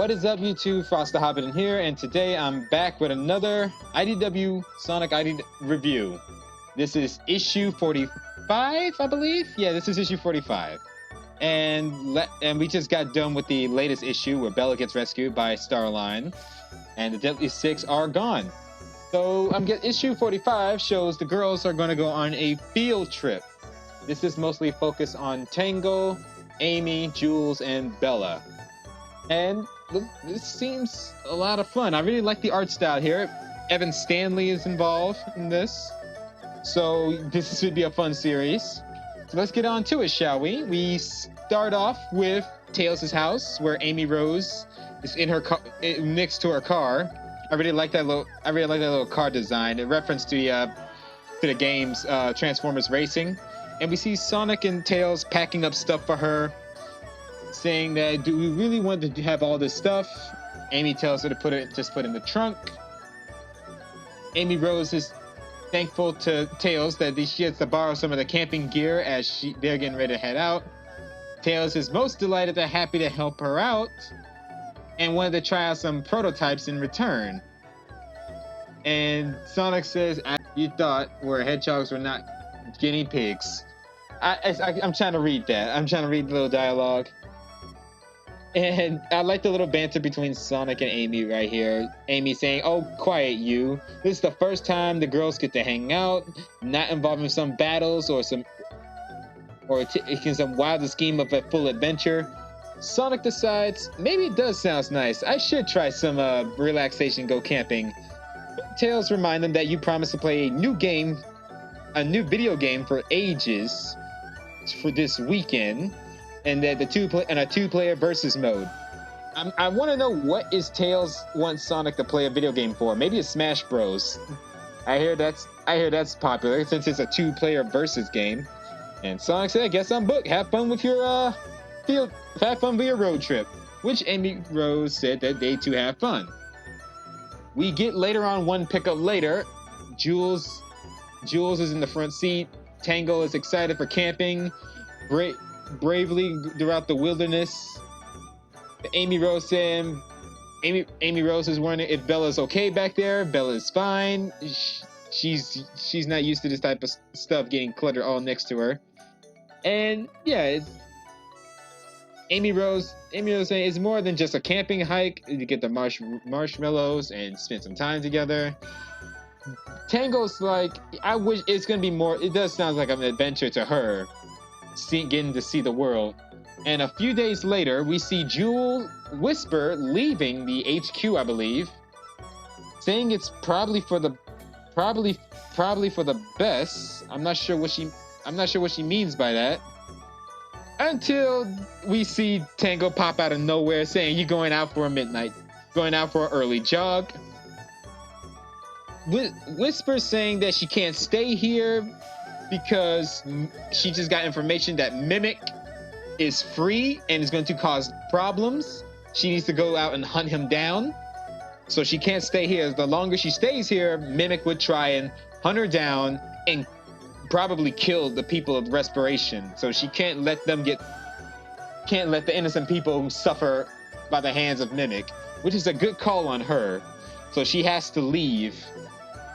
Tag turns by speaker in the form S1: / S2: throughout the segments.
S1: What is up, YouTube? Frost the Hobidon here, and today I'm back with another IDW Sonic ID review. This is issue 45, I believe. Yeah, this is issue 45, and we just got done with the latest issue where Bella gets rescued by Starline, and the Deadly Six are gone. So issue 45 shows the girls are going to go on a field trip. This is mostly focused on Tango, Amy, Jules, and Bella. And this seems a lot of fun. I really like the art style here. Evan Stanley is involved in this. So this should be a fun series. So let's get on to it, shall we? We start off with Tails' house, where Amy Rose is in her car, next to her car. I really like that little car design. A reference to the game's Transformers Racing. And we see Sonic and Tails packing up stuff for her, saying that, do we really want to have all this stuff? Amy tells her to just put in the trunk. Amy Rose is thankful to Tails that she gets to borrow some of the camping gear as they're getting ready to head out. Tails is most delighted and happy to help her out and wanted to try out some prototypes in return. And Sonic says, you thought where hedgehogs were not guinea pigs. I'm trying to read that. I'm trying to read the little dialogue. And I like the little banter between Sonic and Amy right here. Amy saying, oh, quiet you. This is the first time the girls get to hang out, not involved in some battles or some wild scheme of a full adventure. Sonic decides, maybe it does sound nice. I should try some relaxation, go camping. Tails remind them that you promised to play a new video game for ages for this weekend. And that a two-player versus mode. I want to know what is Tails wants Sonic to play a video game for. Maybe it's Smash Bros. I hear that's popular since it's a two-player versus game. And Sonic said, "I guess I'm booked. Have fun with your road trip." Which Amy Rose said that they too have fun. We get later on one pickup later. Jules is in the front seat. Tango is excited for camping. Bravely throughout the wilderness. Amy Rose saying, Amy Rose is wondering if Bella's okay back there. Bella's fine. She's not used to this type of stuff getting cluttered all next to her. And yeah, it's Amy Rose saying it's more than just a camping hike. You get the marshmallows and spend some time together. Tango's like, I wish it's gonna be more. It does sound like an adventure to her. Getting to see the world. And a few days later, we see Jewel Whisper leaving the HQ, I believe, saying it's probably for the best. I'm not sure what she means by that. Until we see Tango pop out of nowhere saying, "You going out for an early jog." Whisper saying that she can't stay here because she just got information that Mimic is free and is going to cause problems. She needs to go out and hunt him down. So she can't stay here. The longer she stays here, Mimic would try and hunt her down and probably kill the people of Respiration. So she can't let the innocent people suffer by the hands of Mimic, which is a good call on her. So she has to leave.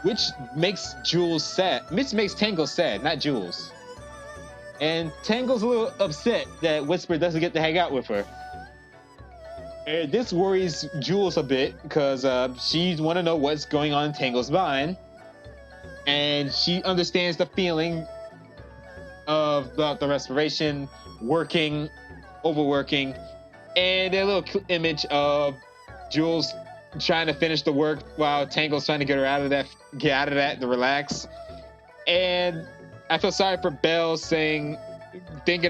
S1: Which makes Jules sad. Which makes Tango sad, not Jules. And Tango's a little upset that Whisper doesn't get to hang out with her. And this worries Jules a bit because she want to know what's going on in Tango's mind. And she understands the feeling about the Respiration, overworking. And a little image of Jules trying to finish the work while Tango's trying to get out of that to relax. And I feel sorry for Belle thinking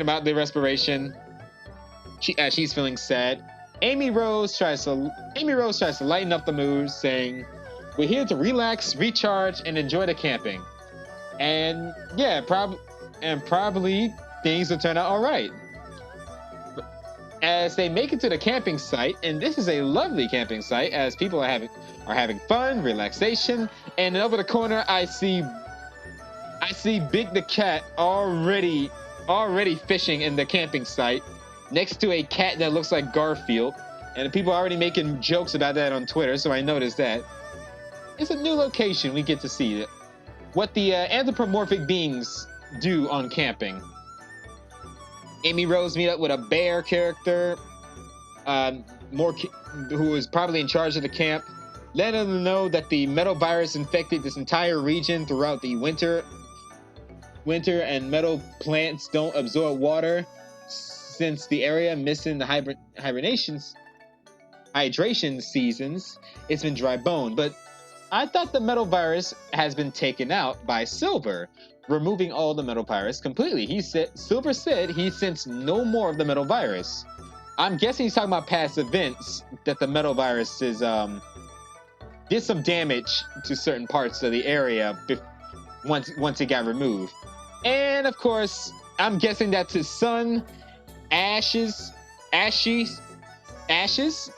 S1: about the Respiration. She's feeling sad. Amy Rose tries to lighten up the mood, saying, "We're here to relax, recharge, and enjoy the camping." And yeah, probably things will turn out all right. As they make it to the camping site, and this is a lovely camping site as people are having fun, relaxation, and over the corner I see Big the cat already fishing in the camping site next to a cat that looks like Garfield. And people are already making jokes about that on Twitter, so I noticed that. It's a new location we get to see what the anthropomorphic beings do on camping. Amy Rose meet up with a bear character, who is probably in charge of the camp, letting them know that the metal virus infected this entire region throughout the winter, and metal plants don't absorb water since the area missing the hydration seasons. It's been dry bone, but I thought the metal virus has been taken out by Silver, removing all the metal virus completely. Silver said he sensed no more of the metal virus. I'm guessing he's talking about past events, that the metal virus did some damage to certain parts of the area once it got removed. And of course, I'm guessing that's his son, Ashes,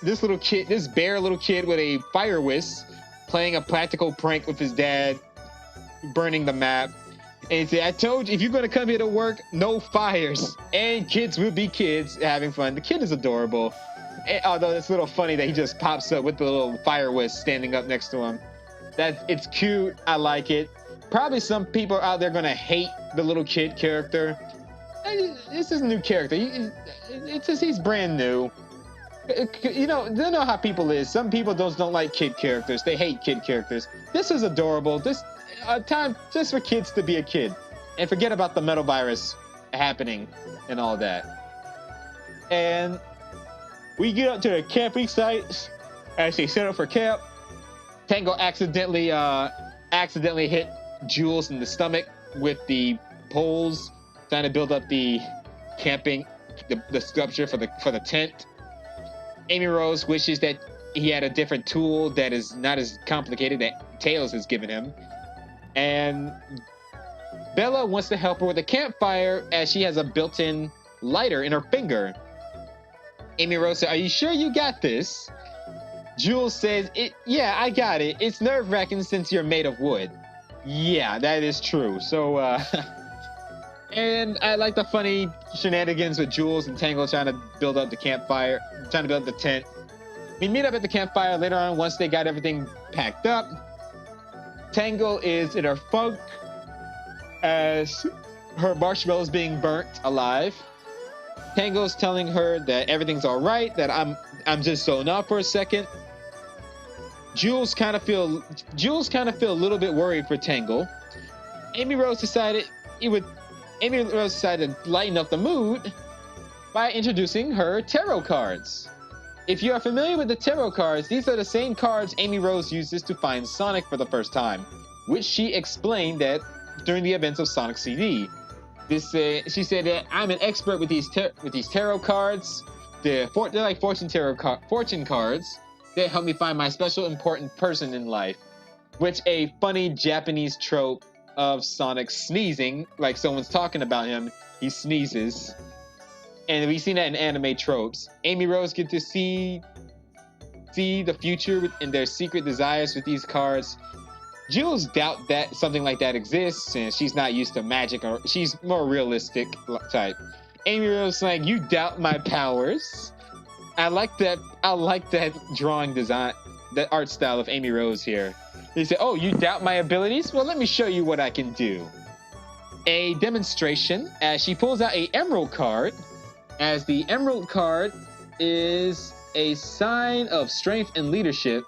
S1: this bear little kid with a fire whisk, playing a practical prank with his dad, burning the map. And he said, I told you, if you're going to come here to work, no fires. And kids will be kids having fun. The kid is adorable. Although it's a little funny that he just pops up with the little fire whisk standing up next to him. It's cute. I like it. Probably some people out there going to hate the little kid character. This is a new character. He's brand new. You know how people is. Some people don't like kid characters. They hate kid characters. This is adorable. This time just for kids to be a kid and forget about the metal virus happening and all that. And we get up to the camping site as they set up for camp. Tango accidentally hit Jules in the stomach with the poles, trying to build up the camping, the sculpture for the tent. Amy Rose wishes that he had a different tool that is not as complicated that Tails has given him. And Bella wants to help her with a campfire as she has a built-in lighter in her finger. Amy Rose said, are you sure you got this? Jules says, yeah, I got it. It's nerve-wracking since you're made of wood. Yeah, that is true. So, and I like the funny shenanigans with Jules and Tango trying to build up the campfire, trying to build up the tent. We meet up at the campfire later on once they got everything packed up. Tango is in her funk as her marshmallow's being burnt alive. Tango's telling her that everything's all right, that I'm just zoning out for a second. Jules kind of feel a little bit worried for Tango. Amy Rose decided to lighten up the mood by introducing her tarot cards. If you are familiar with the tarot cards, these are the same cards Amy Rose uses to find Sonic for the first time, which she explained that during the events of Sonic CD. She said that I'm an expert with these tarot cards. They're like fortune cards. They help me find my special important person in life, which a funny Japanese trope of Sonic sneezing, like someone's talking about him, he sneezes. And we've seen that in anime tropes. Amy Rose get to see the future and their secret desires with these cards. Jules doubt that something like that exists, and she's not used to magic, or she's more realistic type. Amy Rose is like, you doubt my powers. I like that drawing design, that art style of Amy Rose here. They say, oh, you doubt my abilities? Well, let me show you what I can do. A demonstration as she pulls out a emerald card, as the emerald card is a sign of strength and leadership,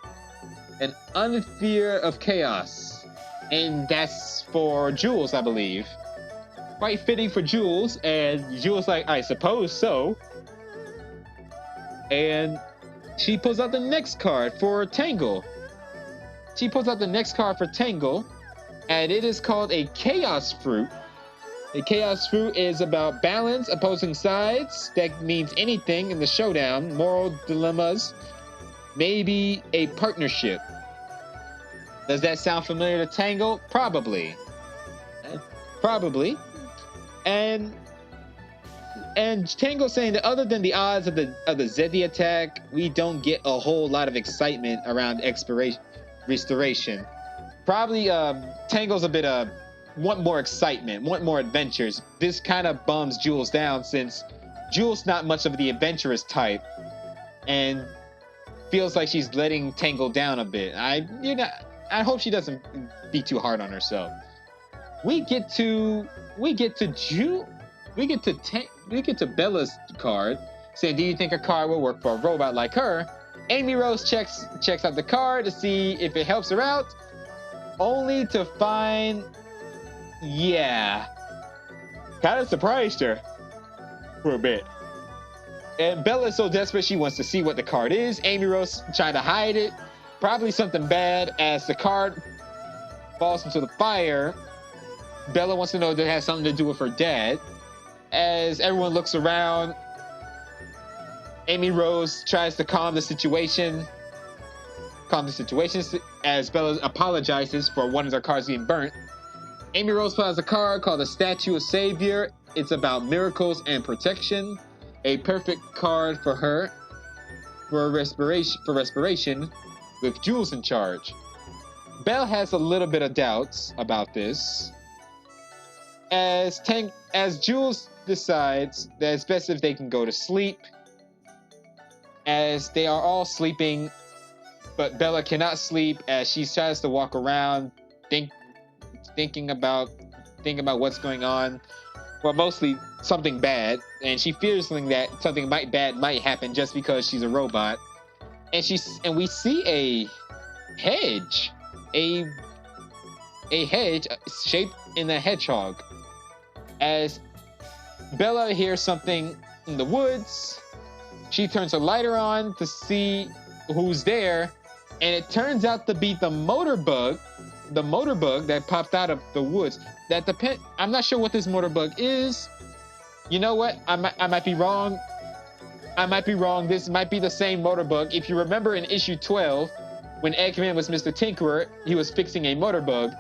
S1: an unfear of chaos. And that's for Jules, I believe. Quite fitting for Jules, and Jules like, I suppose so. And she pulls out the next card for Tangle. And it is called a Chaos Fruit. A Chaos Fruit is about balance, opposing sides. That means anything in the showdown, moral dilemmas, maybe a partnership. Does that sound familiar to Tangle? Probably. And Tango saying that other than the odds of the Zeddy attack, we don't get a whole lot of excitement around restoration. Probably Tango's a bit want more excitement, want more adventures. This kind of bums Jules down since Jules not much of the adventurous type. and feels like she's letting Tangle down a bit. I hope she doesn't be too hard on herself. We get to Bella's card, saying, "Do you think a card will work for a robot like her?" Amy Rose checks out the card to see if it helps her out, only to find, yeah, kind of surprised her for a bit. And Bella is so desperate she wants to see what the card is. Amy Rose trying to hide it, probably something bad. As the card falls into the fire, Bella wants to know if it has something to do with her dad. As everyone looks around, Amy Rose tries to calm the situation as Bella apologizes for one of their cards being burnt. Amy Rose pulls a card called the Statue of Savior. It's about miracles and protection. A perfect card for her for respiration with Jules in charge. Belle has a little bit of doubts about this, as Jules decides that it's best if they can go to sleep, as they are all sleeping, but Bella cannot sleep as she tries to walk around thinking about what's going on. Well, mostly something bad, and she fears that something bad might happen just because she's a robot. And we see a hedge shaped in a hedgehog. As Bella hears something in the woods, she turns her lighter on to see who's there, and it turns out to be the motorbug that popped out of the woods. I'm not sure what this motorbug is. You know what? I might be wrong. This might be the same motorbug. If you remember in issue 12, when Eggman was Mr. Tinkerer, he was fixing a motorbug,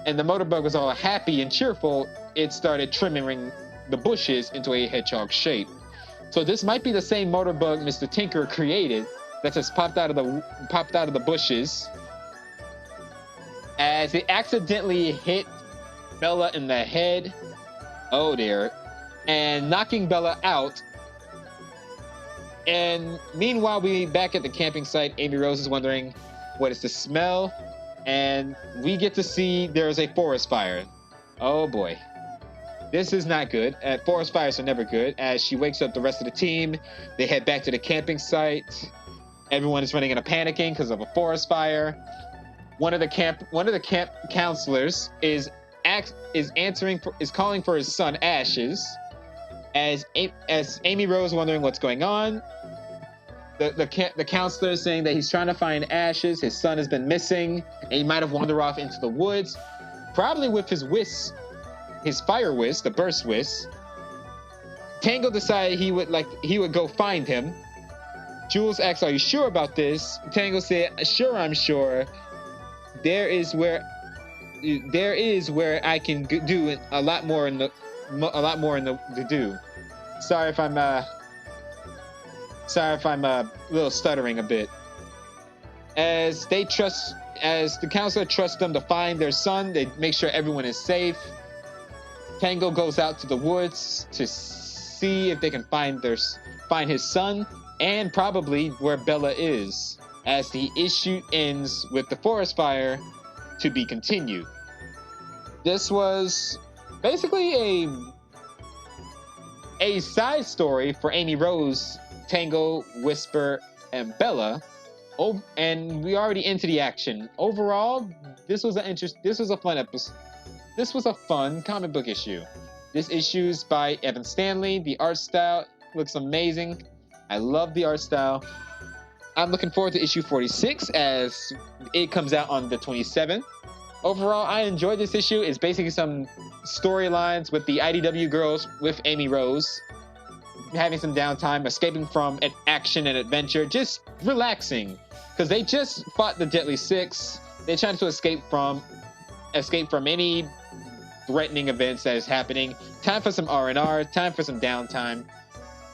S1: and the motorbug was all happy and cheerful. It started trimming the bushes into a hedgehog shape. So this might be the same motorbug Mr. Tinkerer created that just popped out of the bushes, as it accidentally hit Bella in the head. Oh dear. And knocking Bella out. And meanwhile, we back at the camping site. Amy Rose is wondering what is the smell, and we get to see there is a forest fire. Oh boy. This is not good. Forest fires are never good. As she wakes up the rest of the team, they head back to the camping site. Everyone is running in a panicking because of a forest fire. One of the camp counselors is calling for his son Ashes. As Amy Rose wondering what's going on, the counselor is saying that he's trying to find Ashes. His son has been missing, and he might have wandered off into the woods, probably with his fire whisk, the burst whisk. Tangle decided he would go find him. Jules asks, "Are you sure about this?" Tangle said, "Sure, I'm sure. There is where I can do a lot more to do." Sorry if I'm a little stuttering a bit. As the counselor trusts them to find their son, they make sure everyone is safe. Tangle goes out to the woods to see if they can find his son, and probably where Bella is, as the issue ends with the forest fire to be continued. This was basically a side story for Amy Rose, Tangle, Whisper, and Bella. Oh, and we already into the action. Overall, this was a fun episode. This was a fun comic book issue. This issue is by Evan Stanley. The art style looks amazing. I love the art style. I'm looking forward to issue 46 as it comes out on the 27th. Overall, I enjoyed this issue. It's basically some storylines with the IDW girls with Amy Rose, having some downtime, escaping from action and adventure, just relaxing, because they just fought the Deadly Six. They're trying to escape from any threatening events that is happening. Time for some R&R, time for some downtime.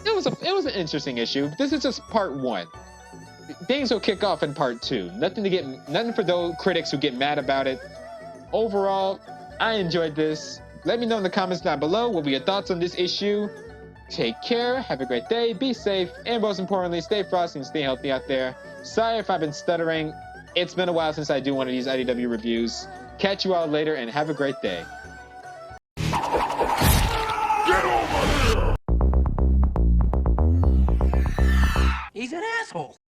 S1: It was an interesting issue. This is just part 1. Things will kick off in part 2. Nothing for those critics who get mad about it. Overall, I enjoyed this. Let me know in the comments down below what were your thoughts on this issue. Take care, have a great day, be safe, and most importantly, stay frosty and stay healthy out there. Sorry if I've been stuttering. It's been a while since I do one of these IDW reviews. Catch you all later, and have a great day.
S2: Get over here! He's an asshole.